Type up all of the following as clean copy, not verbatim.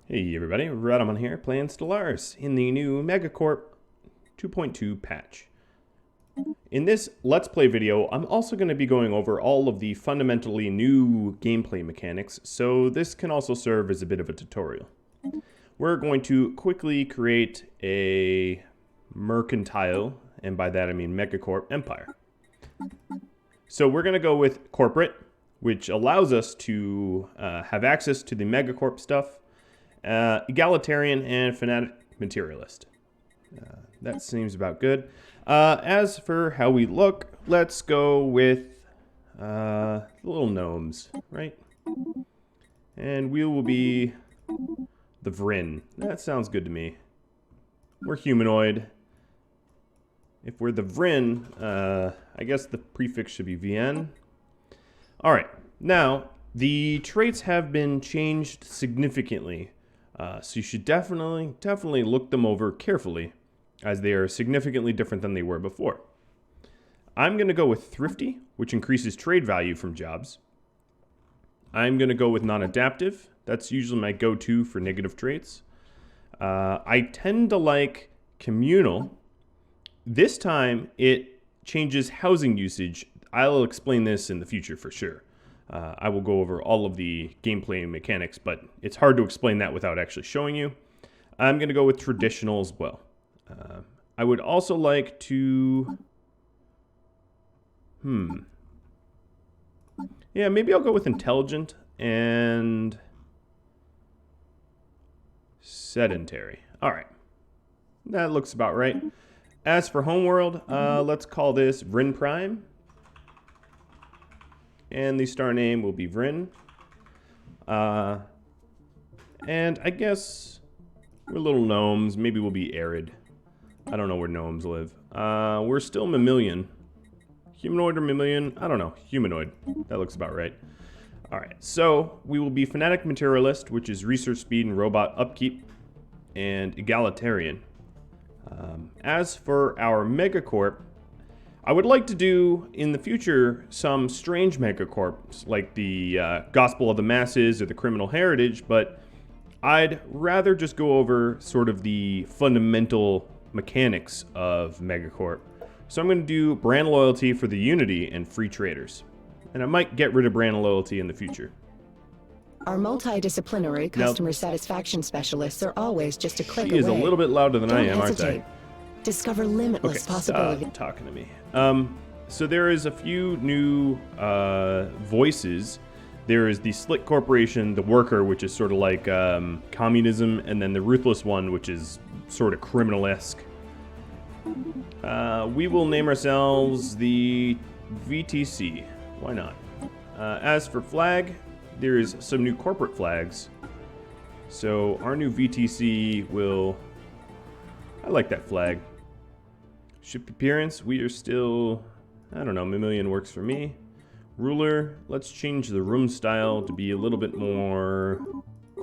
Hey everybody, Radamon here, playing Stellaris in the new MegaCorp 2.2 patch. In this Let's Play video, I'm also going to be going over all of the fundamentally new gameplay mechanics, so this can also serve as a bit of a tutorial. We're going to quickly create a mercantile, and by that I mean MegaCorp empire. So we're going to go with corporate, which allows us to have access to the MegaCorp stuff. Egalitarian and Fanatic Materialist. That seems about good. As for how we look, let's go with little gnomes, right? And we will be the Vrinn. That sounds good to me. We're humanoid. If we're the Vrinn, I guess the prefix should be VN. Alright, now the traits have been changed significantly. So you should definitely look them over carefully, as they are significantly different than they were before. I'm going to go with Thrifty, which increases trade value from jobs. I'm going to go with Nonadaptive. That's usually my go-to for negative traits. I tend to like Communal. This time, it changes housing usage. I'll explain this in the future for sure. I will go over all of the gameplay mechanics, but it's hard to explain that without actually showing you. I'm going to go with traditional as well. I would also like to... Yeah, maybe I'll go with intelligent and sedentary. All right. That looks about right. As for homeworld, let's call this Vrinn Prime. And the star name will be Vrinn. And I guess we're little gnomes. Maybe we'll be arid. I don't know where gnomes live. We're still mammalian. Humanoid or mammalian? I don't know. Humanoid. That looks about right. Alright, so we will be Fanatic Materialist, which is research speed and robot upkeep, and Egalitarian. As for our MegaCorp, I would like to do, in the future, some strange megacorps, like the Gospel of the Masses or the Criminal Heritage, but I'd rather just go over sort of the fundamental mechanics of MegaCorp. So I'm going to do brand loyalty for the Unity and free traders. And I might get rid of brand loyalty in the future. Our multidisciplinary customer satisfaction specialists are always just a click away. She is a little bit louder than I am, aren't I? Discover limitless possibilities. Stop talking to me. So there is a few new voices. There is the Slick Corporation, the Worker, which is sort of like communism, and then the Ruthless one, which is sort of criminal-esque. We will name ourselves the VTC. Why not? As for flag, there is some new corporate flags. So our new VTC will... I like that flag. Ship appearance, we are still, I don't know, mammalian works for me. Ruler, let's change the room style to be a little bit more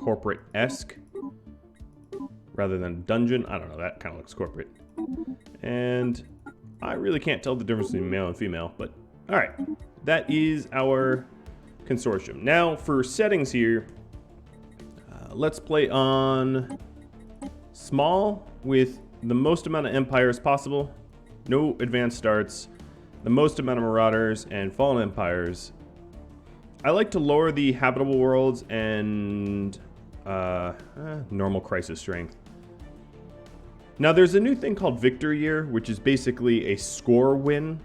corporate-esque rather than dungeon. I don't know, that kind of looks corporate. And I really can't tell the difference between male and female, but alright. That is our consortium. Now for settings here, let's play on small with the most amount of empires possible. No advanced starts, the most amount of marauders and fallen empires. I like to lower the habitable worlds and normal crisis strength. Now there's a new thing called victory year, which is basically a score win.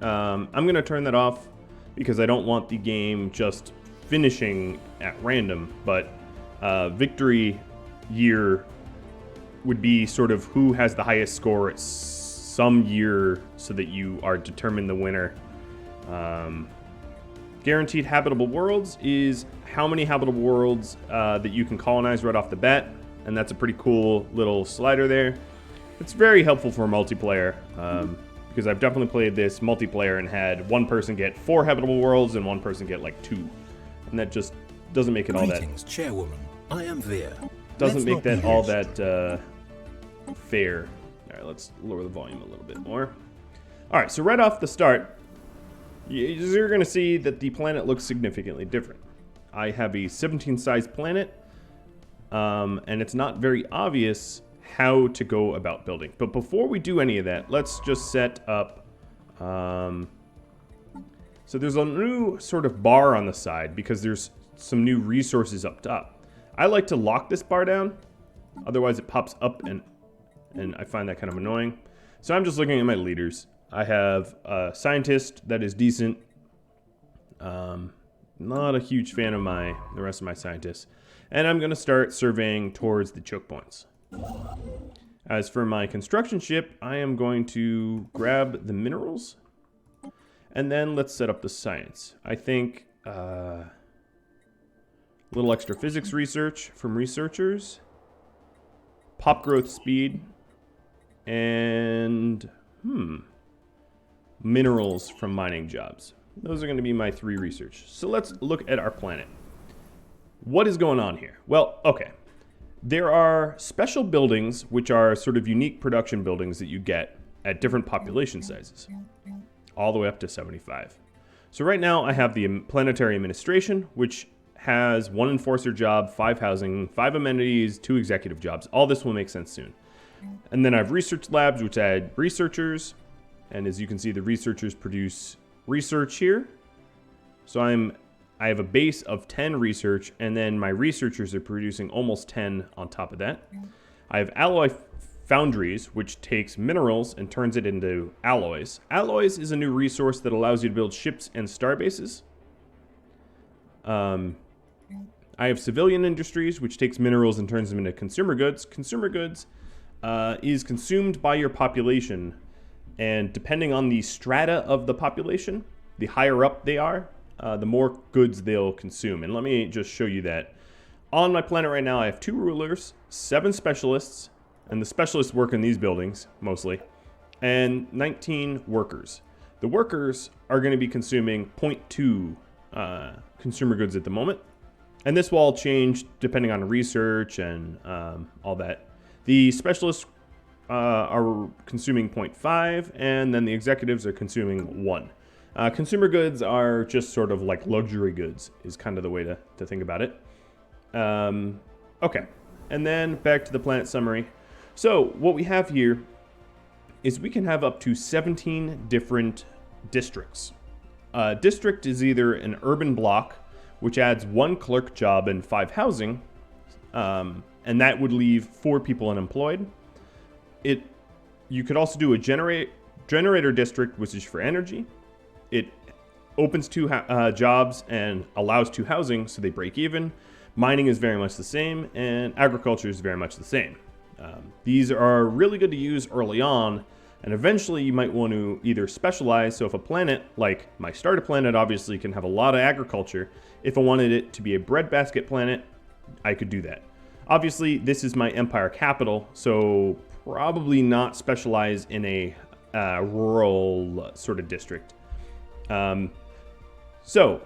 I'm going to turn that off because I don't want the game just finishing at random, but victory year would be sort of who has the highest score at some year so that you are determined the winner. Guaranteed habitable worlds is how many habitable worlds that you can colonize right off the bat, and that's a pretty cool little slider there. It's very helpful for multiplayer because I've definitely played this multiplayer and had one person get 4 habitable worlds and one person get like 2, and that just doesn't make it all that. Greetings, Chairwoman. I am Veer. Doesn't make that all that fair. All right, let's lower the volume a little bit more. All right, so right off the start, you're going to see that the planet looks significantly different. I have a 17-size planet. and it's not very obvious how to go about building. But before we do any of that, let's just set up... so there's a new sort of bar on the side because there's some new resources up top. I like to lock this bar down, otherwise it pops up and I find that kind of annoying. So I'm just looking at my leaders. I have a scientist that is decent. Not a huge fan of the rest of my scientists. And I'm going to start surveying towards the choke points. As for my construction ship, I am going to grab the minerals. And then let's set up the science. I think a little extra physics research from researchers. Pop growth speed. And minerals from mining jobs. Those are going to be my 3 research. So let's look at our planet. What is going on here? Well, okay. There are special buildings, which are sort of unique production buildings that you get at different population sizes, all the way up to 75. So right now I have the planetary administration, which has 1 enforcer job, 5 housing, 5 amenities, 2 executive jobs. All this will make sense soon. And then I have research labs, which add researchers. And as you can see, the researchers produce research here. So I have a base of 10 research, and then my researchers are producing almost 10 on top of that. I have alloy foundries, which takes minerals and turns it into alloys. Alloys is a new resource that allows you to build ships and star bases. I have civilian industries, which takes minerals and turns them into consumer goods. Consumer goods is consumed by your population, and depending on the strata of the population, the higher up they are, the more goods they'll consume. And let me just show you that. On my planet right now, I have 2 rulers, 7 specialists, and the specialists work in these buildings, mostly, and 19 workers. The workers are going to be consuming 0.2 consumer goods at the moment. And this will all change depending on research and all that. The specialists are consuming 0.5, and then the executives are consuming 1. Consumer goods are just sort of like luxury goods, is kind of the way to think about it. Okay, and then back to the planet summary. So what we have here is we can have up to 17 different districts. District is either an urban block, which adds 1 clerk job and 5 housing, and that would leave 4 people unemployed. You could also do a generator district, which is for energy. It opens 2 jobs and allows 2 housing, so they break even. Mining is very much the same, and agriculture is very much the same. These are really good to use early on, and eventually you might want to either specialize. So if a planet, like my starter planet, obviously can have a lot of agriculture, if I wanted it to be a breadbasket planet, I could do that. Obviously, this is my empire capital, so probably not specialize in a rural sort of district. So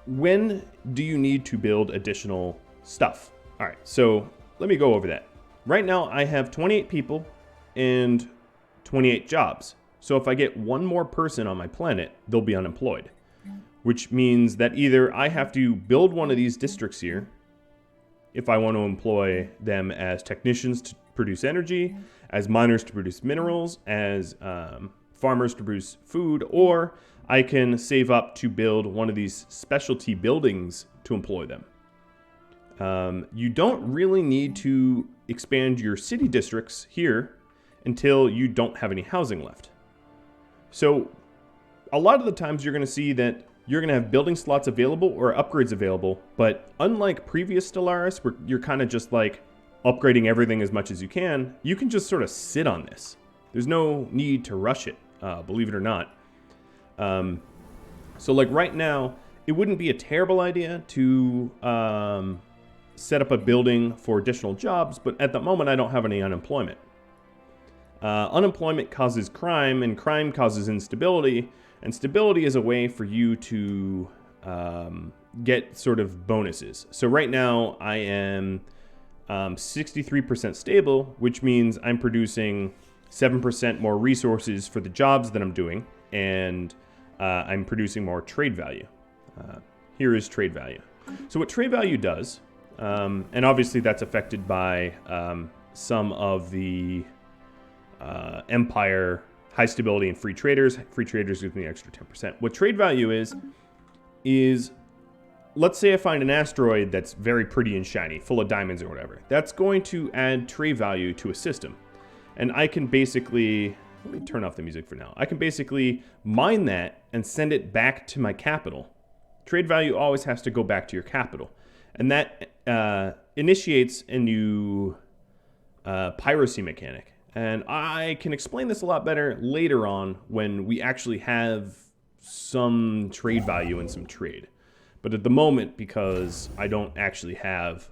when do you need to build additional stuff? All right, so let me go over that. Right now I have 28 people and 28 jobs. So if I get 1 more person on my planet, they'll be unemployed, which means that either I have to build one of these districts here if I want to employ them as technicians to produce energy, as miners to produce minerals, as farmers to produce food, or I can save up to build one of these specialty buildings to employ them. You don't really need to expand your city districts here until you don't have any housing left. So a lot of the times you're going to see that you're going to have building slots available or upgrades available, but unlike previous Stellaris, where you're kind of just like upgrading everything as much as you can just sort of sit on this. There's no need to rush it, believe it or not. So like right now, it wouldn't be a terrible idea to set up a building for additional jobs, but at the moment I don't have any unemployment. Unemployment causes crime, and crime causes instability, and stability is a way for you to get sort of bonuses. So right now I am 63% stable, which means I'm producing 7% more resources for the jobs that I'm doing, and I'm producing more trade value. Here is trade value. So what trade value does, And obviously that's affected by some of the Empire high stability and free traders. Free traders gives me an extra 10%. What trade value is let's say I find an asteroid that's very pretty and shiny, full of diamonds or whatever. That's going to add trade value to a system. And I can basically, let me turn off the music for now. I can basically mine that and send it back to my capital. Trade value always has to go back to your capital. And that initiates a new piracy mechanic. And I can explain this a lot better later on when we actually have some trade value and some trade. But at the moment, because I don't actually have,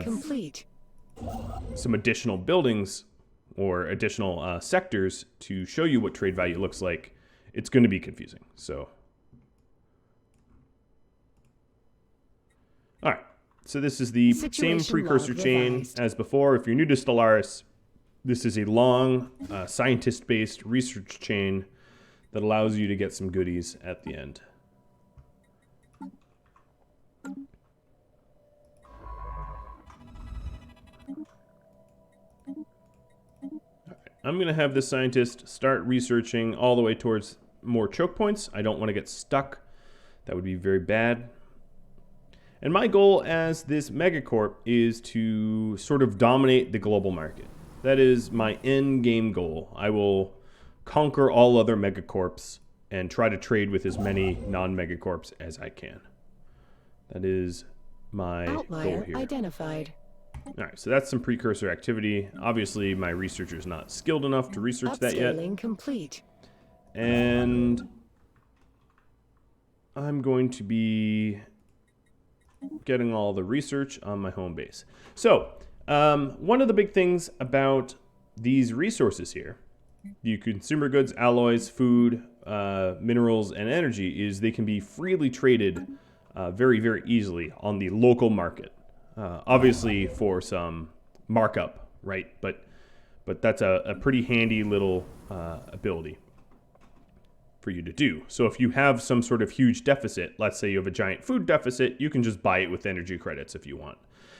complete. Some additional buildings or additional sectors to show you what trade value looks like, it's going to be confusing. So, all right. So this is the same precursor chain as before. If you're new to Stellaris, this is a long scientist-based research chain that allows you to get some goodies at the end. I'm going to have this scientist start researching all the way towards more choke points. I don't want to get stuck. That would be very bad. And my goal as this MegaCorp is to sort of dominate the global market. That is my end game goal. I will conquer all other MegaCorps and try to trade with as many non-MegaCorps as I can. That is my goal here. Identified. All right, so that's some precursor activity. Obviously, my researcher's not skilled enough to research that yet. Upscaling complete. And I'm going to be getting all the research on my home base. So, one of the big things about these resources here, the consumer goods, alloys, food, minerals, and energy, is they can be freely traded very, very easily on the local market. Obviously for some markup, right? But that's a pretty handy little ability for you to do. So if you have some sort of huge deficit, let's say you have a giant food deficit, you can just buy it with energy credits if you want.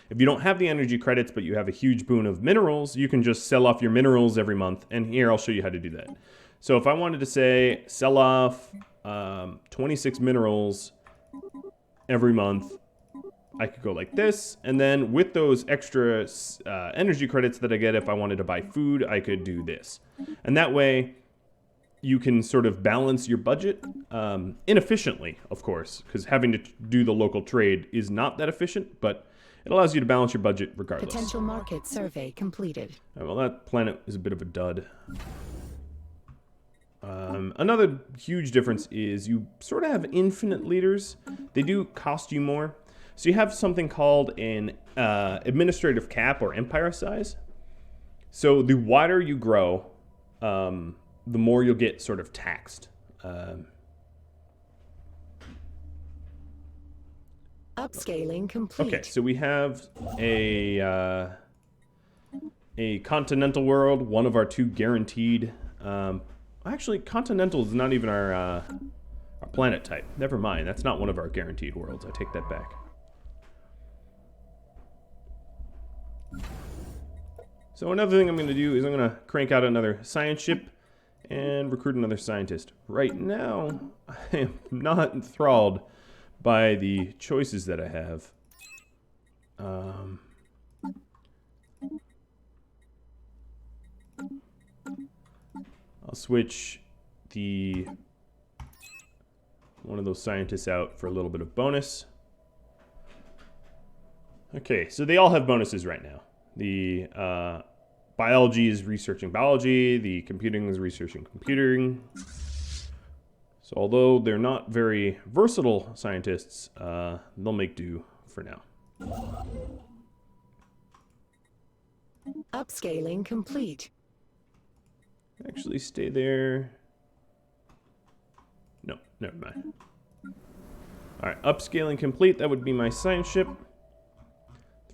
If you don't have the energy credits, but you have a huge boon of minerals, you can just sell off your minerals every month. And here, I'll show you how to do that. So if I wanted to say, sell off 26 minerals every month, I could go like this, and then with those extra energy credits that I get if I wanted to buy food, I could do this. And that way, you can sort of balance your budget inefficiently, of course, because having to do the local trade is not that efficient, but it allows you to balance your budget regardless. Potential market survey completed. Right, well, that planet is a bit of a dud. Another huge difference is you sort of have infinite leaders. They do cost you more. So you have something called an administrative cap or empire size. So the wider you grow, the more you'll get sort of taxed. Upscaling complete. Okay, so we have a continental world, one of our two guaranteed. Actually, continental is not even our planet type. Never mind, that's not one of our guaranteed worlds. I take that back. So another thing I'm going to do is I'm going to crank out another science ship and recruit another scientist. Right now, I am not enthralled by the choices that I have. I'll switch one of those scientists out for a little bit of bonus. Okay, so they all have bonuses right now. The biology is researching biology. The computing is researching computing. So although they're not very versatile scientists, they'll make do for now. Upscaling complete. Actually, stay there. No, never mind. All right, upscaling complete. That would be my science ship.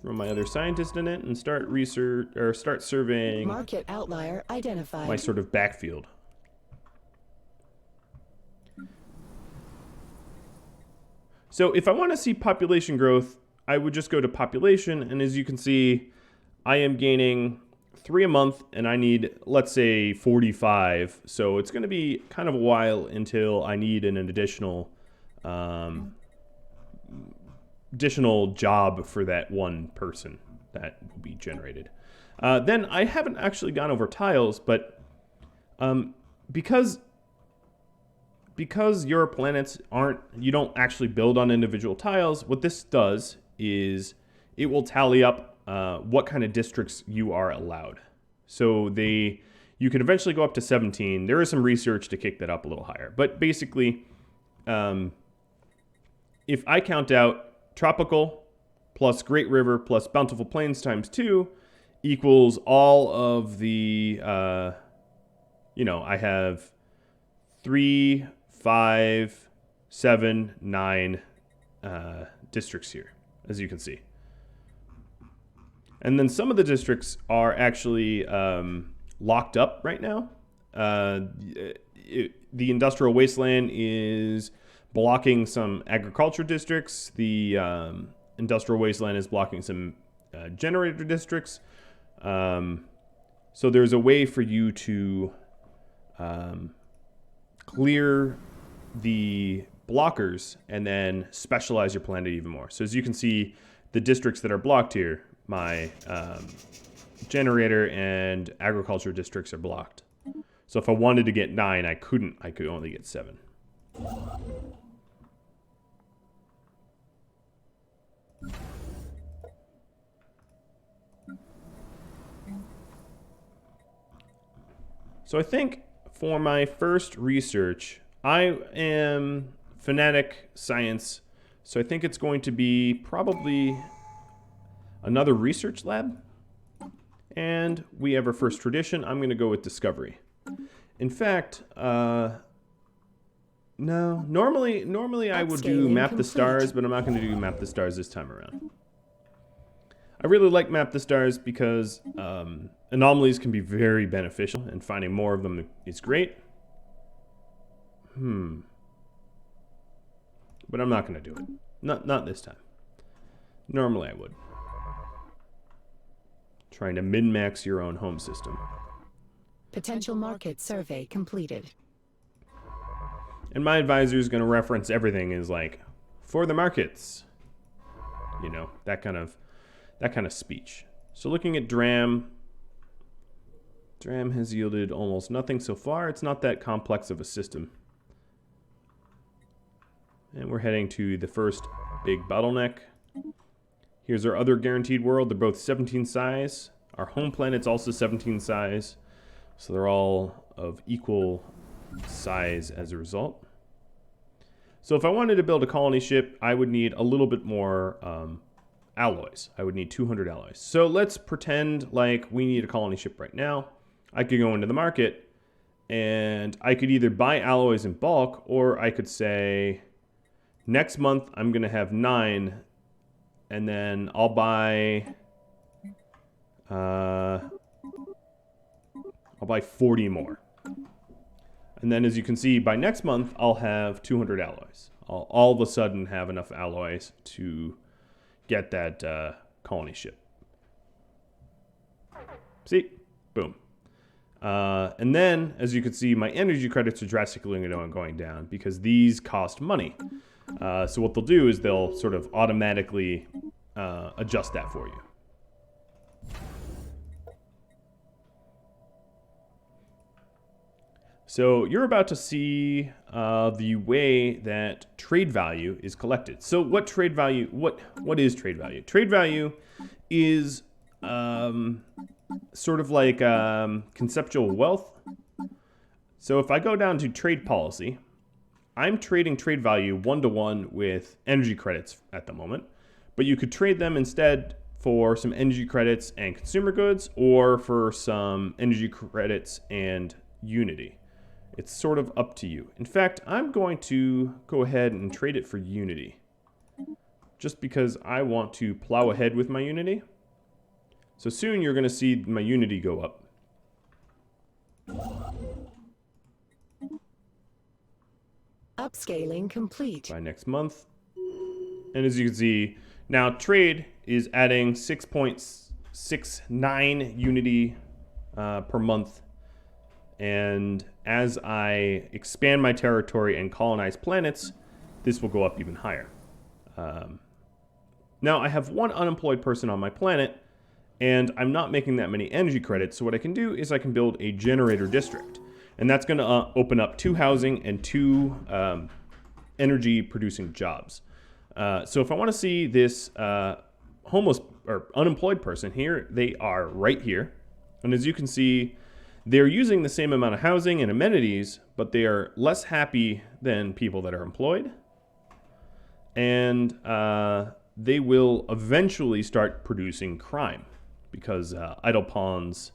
Throw my other scientist in it and start research or start surveying. Market outlier identified. My sort of backfield. So if I want to see population growth, I would just go to population, and as you can see, I am gaining 3 a month, and I need, let's say, 45. So it's going to be kind of a while until I need an additional job for that one person that will be generated. Then I haven't actually gone over tiles, but because your planets you don't actually build on individual tiles, what this does is it will tally up what kind of districts you are allowed. So you can eventually go up to 17. There is some research to kick that up a little higher. But basically, if I count out tropical plus Great River plus Bountiful Plains times 2 equals all of the, I have 3, 5, 7, 9 districts here, as you can see. And then some of the districts are actually locked up right now. The industrial wasteland is blocking some agriculture districts. The industrial wasteland is blocking some generator districts. So there's a way for you to clear the blockers and then specialize your planet even more. So as you can see, the districts that are blocked here, my generator and agriculture districts are blocked. So if I wanted to get 9, I couldn't. I could only get 7. So I think for my first research, I am Fanatic Science, so I think it's going to be probably another research lab. And we have our first tradition. I'm going to go with Discovery. In fact, no. Normally I would do Map the Stars, but I'm not going to do Map the Stars this time around. I really like Map the Stars because anomalies can be very beneficial, and finding more of them is great. But I'm not going to do it. Not this time. Normally I would. Trying to min-max your own home system. Potential market survey completed. And my advisor is going to reference everything as like, for the markets. You know, that kind of speech. So looking at Dram has yielded almost nothing so far. It's not that complex of a system. And we're heading to the first big bottleneck. Here's our other guaranteed world. They're both 17 size. Our home planet's also 17 size. So they're all of equal size as a result. So if I wanted to build a colony ship, I would need a little bit more alloys. I would need 200 alloys. So let's pretend like we need a colony ship right now. I could go into the market and I could either buy alloys in bulk, or I could say next month I'm going to have 9, and then I'll buy 40 more. And then as you can see, by next month I'll have 200 alloys. I'll all of a sudden have enough alloys to get that colony ship. See? Boom. And then, as you can see, my energy credits are drastically going down because these cost money. So what they'll do is they'll sort of automatically adjust that for you. So you're about to see the way that trade value is collected. So what trade value? What is trade value? Trade value is sort of like conceptual wealth. So if I go down to trade policy, I'm trading trade value 1-to-1 with energy credits at the moment, but you could trade them instead for some energy credits and consumer goods, or for some energy credits and Unity. It's sort of up to you. In fact, I'm going to go ahead and trade it for Unity, just because I want to plow ahead with my Unity. So soon you're going to see my Unity go up. Upscaling complete. By next month, And as you can see, now trade is adding 6.69 unity per month. And as I expand my territory and colonize planets, this will go up even higher. Now I have one unemployed person on my planet, and I'm not making that many energy credits. So what I can do is I can build a generator district. And that's going to open up 2 housing and 2 energy producing jobs. So if I want to see this homeless or unemployed person here, they are right here. And as you can see, they're using the same amount of housing and amenities, but they are less happy than people that are employed. And they will eventually start producing crime because idle pawns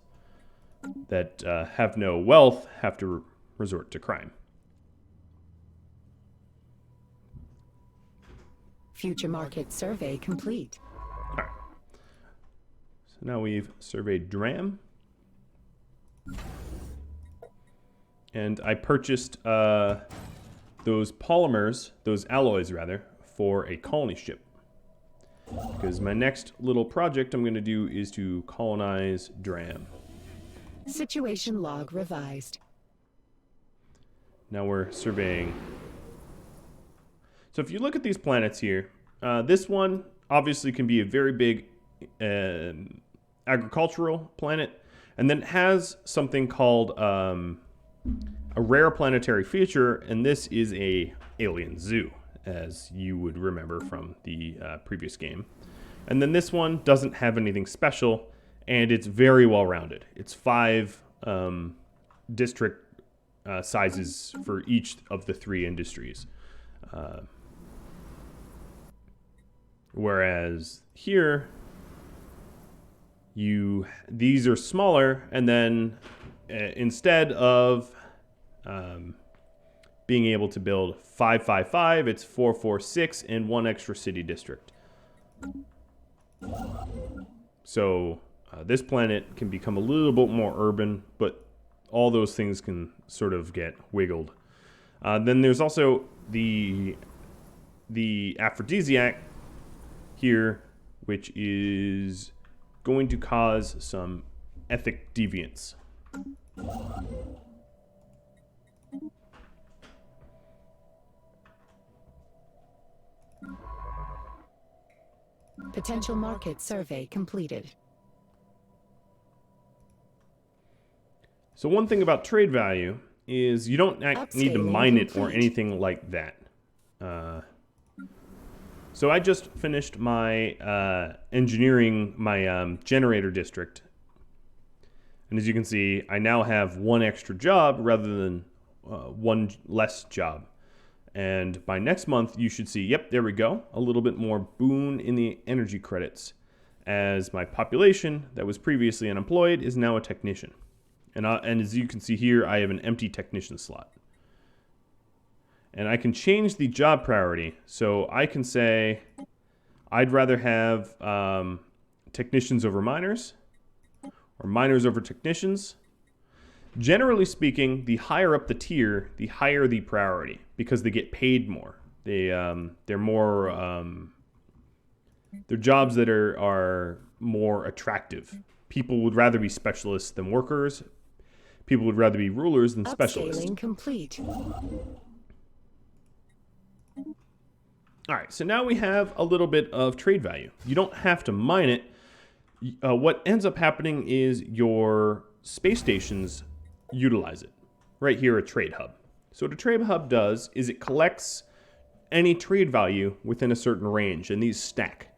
that have no wealth have to resort to crime. Future market survey complete. All right. So now we've surveyed Dram. And I purchased those polymers, those alloys rather, for a colony ship. Because my next little project I'm going to do is to colonize Dram. Situation log revised. Now we're surveying. So if you look at these planets here, this one obviously can be a very big agricultural planet, and then it has something called a rare planetary feature, and this is a alien zoo, as you would remember from the previous game. And then this one doesn't have anything special, and it's very well rounded. It's 5 district sizes for each of the 3 industries. Whereas here, these are smaller, and then instead of being able to build 555, it's 446 and 1 extra city district. So this planet can become a little bit more urban, but all those things can sort of get wiggled. Then there's also the aphrodisiac here, which is going to cause some ethic deviance. Potential market survey completed. So one thing about trade value is you don't need to mine it or anything like that. So I just finished my engineering, my generator district. And as you can see, I now have 1 extra job rather than 1 less job. And by next month, you should see, yep, there we go, a little bit more boon in the energy credits, as my population that was previously unemployed is now a technician. And as you can see here, I have an empty technician slot. And I can change the job priority. So I can say, I'd rather have technicians over miners, or miners over technicians. Generally speaking, the higher up the tier, the higher the priority, because they get paid more. They're more, they're jobs that are more attractive. People would rather be specialists than workers. People would rather be rulers than specialists. Upscaling complete. All right, so now we have a little bit of trade value. You don't have to mine it. What ends up happening is your space stations utilize it. Right here, a trade hub. So what a trade hub does is it collects any trade value within a certain range, and these stack.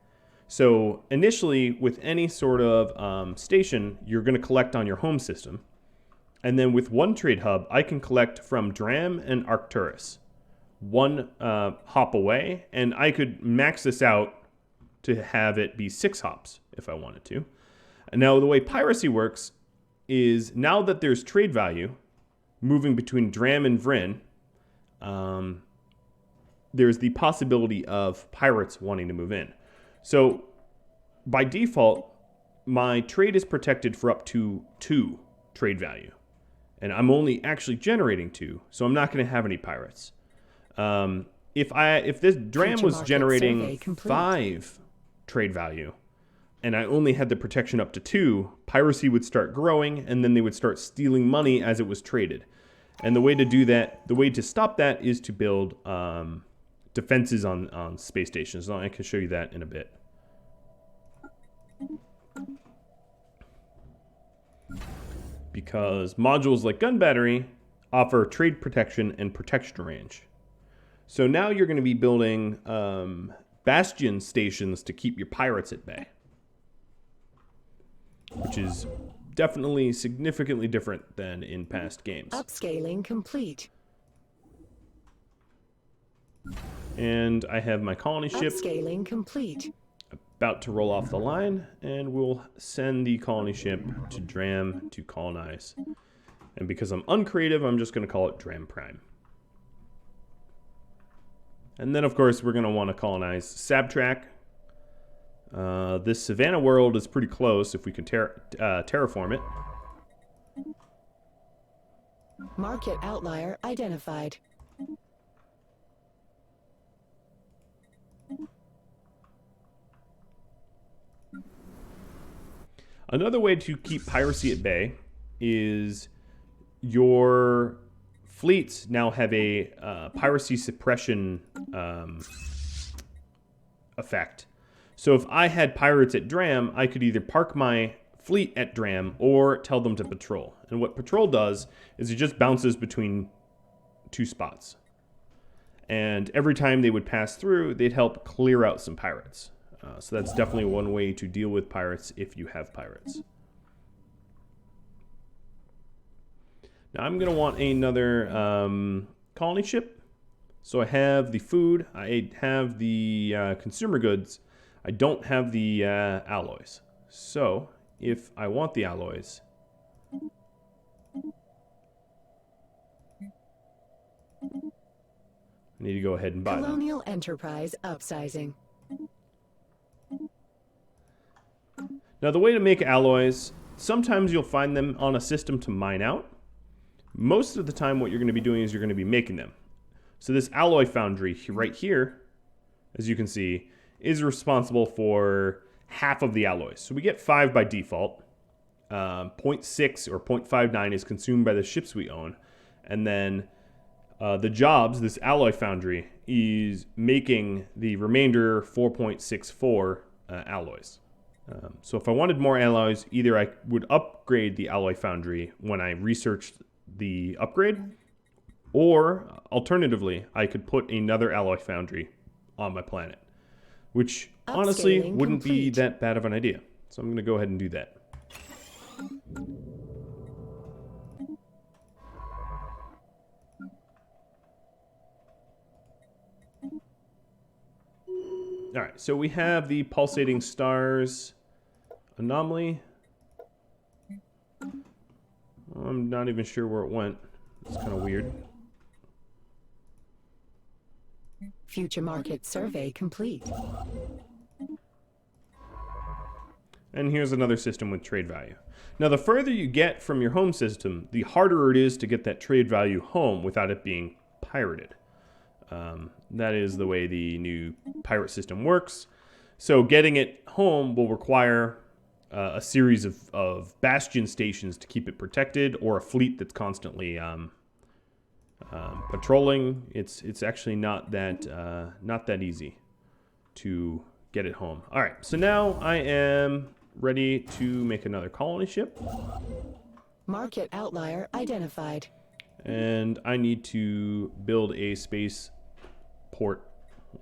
So initially, with any sort of station, you're going to collect on your home system. And then with one trade hub, I can collect from Dram and Arcturus. 1 hop away, and I could max this out to have it be 6 hops if I wanted to. And now the way piracy works is now that there's trade value moving between Dram and Vrinn, there's the possibility of pirates wanting to move in. So by default, my trade is protected for up to 2 trade value. And I'm only actually generating 2, so I'm not going to have any pirates. if this dram Future was market generating survey complete. 5 trade value, and I only had the protection up to 2, piracy would start growing, and then they would start stealing money as it was traded. And the way to do that, the way to stop that, is to build defenses on space stations. I can show you that in a bit. Because modules like gun battery offer trade protection and protection range. So now you're going to be building bastion stations to keep your pirates at bay, which is definitely significantly different than in past games. Upscaling complete. And I have my colony ship Upscaling complete. about to roll off the line, and we'll send the colony ship to Dram to colonize. And because I'm uncreative, I'm just going to call it Dram Prime. And then, of course, we're going to want to colonize Sabtrack. This Savannah world is pretty close if we can terraform it. Market outlier identified. Another way to keep piracy at bay is your fleets now have a piracy suppression effect. So if I had pirates at Dram, I could either park my fleet at Dram or tell them to patrol. And what patrol does is it just bounces between 2 spots. And every time they would pass through, they'd help clear out some pirates. So that's definitely one way to deal with pirates if you have pirates. Now I'm going to want another colony ship. So I have the food, I have the consumer goods, I don't have the alloys. So if I want the alloys, I need to go ahead and buy them. Colonial Enterprise upsizing. Now the way to make alloys, sometimes you'll find them on a system to mine out. Most of the time what you're going to be doing is you're going to be making them. So this alloy foundry right here, as you can see, is responsible for half of the alloys. So we get 5 by default. 0.6 or 0.59 is consumed by the ships we own. And then the jobs, this alloy foundry, is making the remainder 4.64 alloys. So if I wanted more alloys, either I would upgrade the alloy foundry when I researched the upgrade, or alternatively, I could put another alloy foundry on my planet, which honestly wouldn't be that bad of an idea. So I'm going to go ahead and do that. All right, so we have the pulsating stars anomaly. I'm not even sure where it went. It's kind of weird. Future market survey complete. And here's another system with trade value. Now, the further you get from your home system, the harder it is to get that trade value home without it being pirated. That is the way the new pirate system works. So getting it home will require a series of bastion stations to keep it protected, or a fleet that's constantly patrolling. It's actually not that easy to get it home. All right, so now I am ready to make another colony ship. Market outlier identified. And I need to build a space port,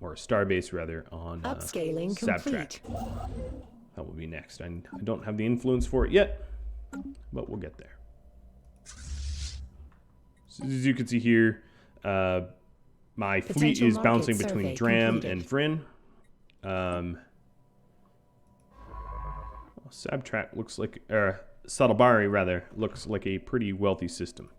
or starbase rather, on Upscaling Sabtrack. complete. That will be next. I don't have the influence for it yet, but we'll get there. So as you can see here, my fleet is bouncing between Dram and Vrinn. Sabtrack looks like, Sedentary rather, looks like a pretty wealthy system.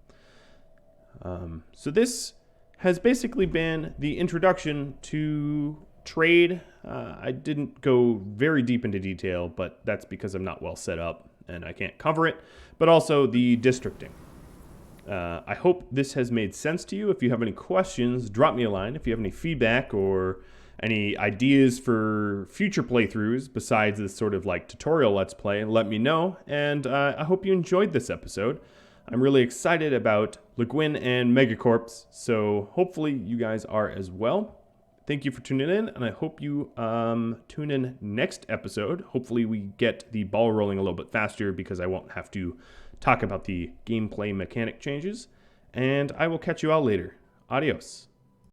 So this has basically been the introduction to trade. I didn't go very deep into detail, but that's because I'm not well set up and I can't cover it. But also the districting. I hope this has made sense to you. If you have any questions, drop me a line. If you have any feedback or any ideas for future playthroughs besides this sort of like tutorial let's play, let me know. And I hope you enjoyed this episode. I'm really excited about Le Guin and MegaCorp, so hopefully you guys are as well. Thank you for tuning in, and I hope you tune in next episode. Hopefully we get the ball rolling a little bit faster because I won't have to talk about the gameplay mechanic changes. And I will catch you all later. Adios.